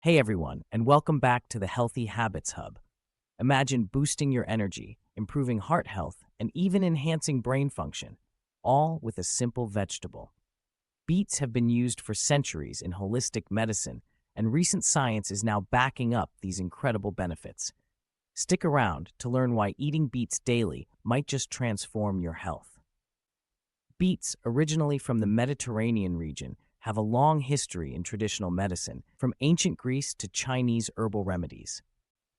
Hey everyone, and welcome back to the Healthy Habits Hub. Imagine boosting your energy, improving heart health, and even enhancing brain function, all with a simple vegetable. Beets have been used for centuries in holistic medicine, and recent science is now backing up these incredible benefits. Stick around to learn why eating beets daily might just transform your health. Beets, originally from the Mediterranean region, have a long history in traditional medicine, from ancient Greece to Chinese herbal remedies.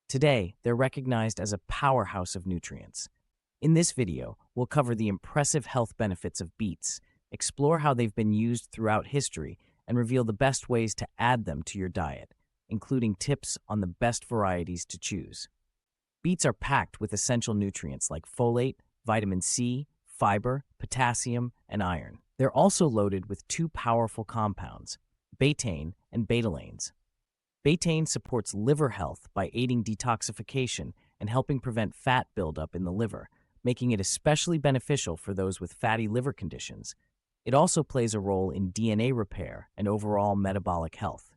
Today, they're recognized as a powerhouse of nutrients. In this video, we'll cover the impressive health benefits of beets, explore how they've been used throughout history, and reveal the best ways to add them to your diet, including tips on the best varieties to choose. Beets are packed with essential nutrients like folate, vitamin C, fiber, potassium, and iron. They're also loaded with two powerful compounds, betaine and betalains. Betaine supports liver health by aiding detoxification and helping prevent fat buildup in the liver, making it especially beneficial for those with fatty liver conditions. It also plays a role in DNA repair and overall metabolic health.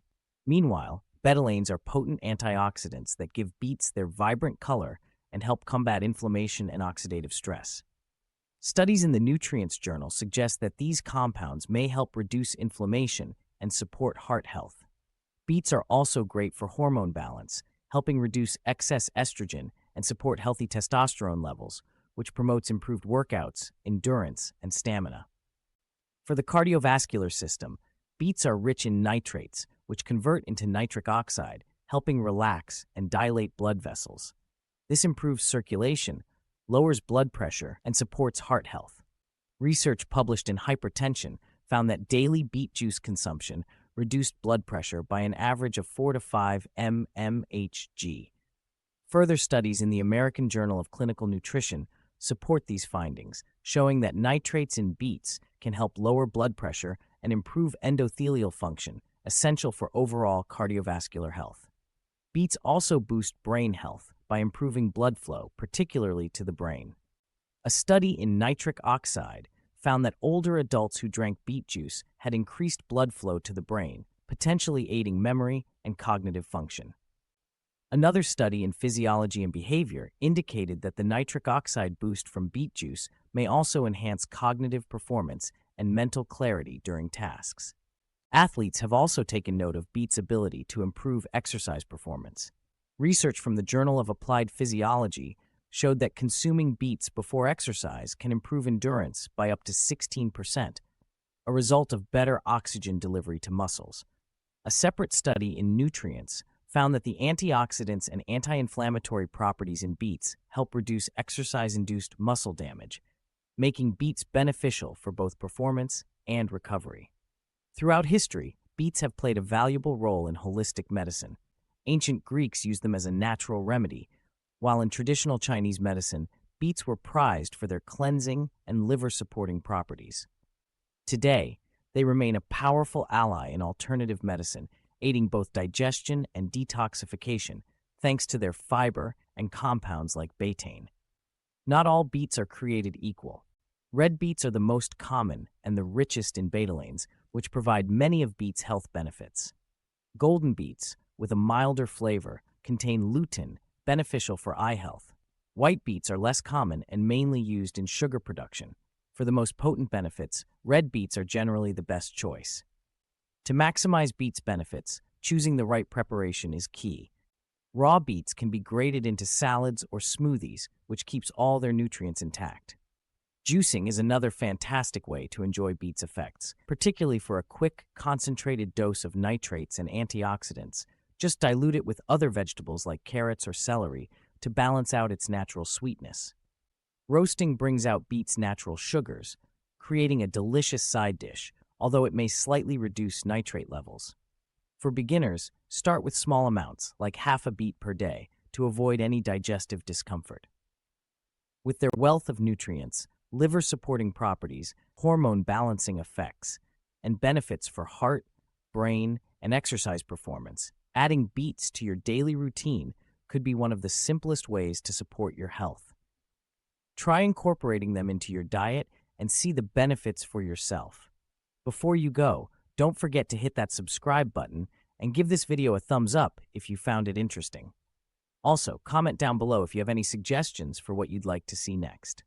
Meanwhile, betalains are potent antioxidants that give beets their vibrant color and help combat inflammation and oxidative stress. Studies in the Nutrients Journal suggest that these compounds may help reduce inflammation and support heart health. Beets are also great for hormone balance, helping reduce excess estrogen and support healthy testosterone levels, which promotes improved workouts, endurance, and stamina. For the cardiovascular system, beets are rich in nitrates, which convert into nitric oxide, helping relax and dilate blood vessels. This improves circulation, lowers blood pressure, and supports heart health. Research published in Hypertension found that daily beet juice consumption reduced blood pressure by an average of 4 to 5 mmHg. Further studies in the American Journal of Clinical Nutrition support these findings, showing that nitrates in beets can help lower blood pressure and improve endothelial function, essential for overall cardiovascular health. Beets also boost brain health by improving blood flow, particularly to the brain. A study in nitric oxide found that older adults who drank beet juice had increased blood flow to the brain, potentially aiding memory and cognitive function. Another study in Physiology and Behavior indicated that the nitric oxide boost from beet juice may also enhance cognitive performance and mental clarity during tasks. Athletes have also taken note of beets' ability to improve exercise performance. Research from the Journal of Applied Physiology showed that consuming beets before exercise can improve endurance by up to 16%, a result of better oxygen delivery to muscles. A separate study in Nutrients found that the antioxidants and anti-inflammatory properties in beets help reduce exercise-induced muscle damage, making beets beneficial for both performance and recovery. Throughout history, beets have played a valuable role in holistic medicine. Ancient Greeks used them as a natural remedy, while in traditional Chinese medicine, beets were prized for their cleansing and liver-supporting properties. Today, they remain a powerful ally in alternative medicine, aiding both digestion and detoxification, thanks to their fiber and compounds like betaine. Not all beets are created equal. Red beets are the most common and the richest in betalains, which provide many of beets' health benefits. Golden beets, with a milder flavor, contain lutein, beneficial for eye health. White beets are less common and mainly used in sugar production. For the most potent benefits, red beets are generally the best choice. To maximize beets' benefits, choosing the right preparation is key. Raw beets can be grated into salads or smoothies, which keeps all their nutrients intact. Juicing is another fantastic way to enjoy beets' effects, particularly for a quick, concentrated dose of nitrates and antioxidants. Just dilute it with other vegetables like carrots or celery to balance out its natural sweetness. Roasting brings out beets' natural sugars, creating a delicious side dish, although it may slightly reduce nitrate levels. For beginners, start with small amounts, like half a beet per day, to avoid any digestive discomfort. With their wealth of nutrients, liver-supporting properties, hormone-balancing effects, and benefits for heart, brain, and exercise performance, adding beets to your daily routine could be one of the simplest ways to support your health. Try incorporating them into your diet and see the benefits for yourself. Before you go, don't forget to hit that subscribe button and give this video a thumbs up if you found it interesting. Also, comment down below if you have any suggestions for what you'd like to see next.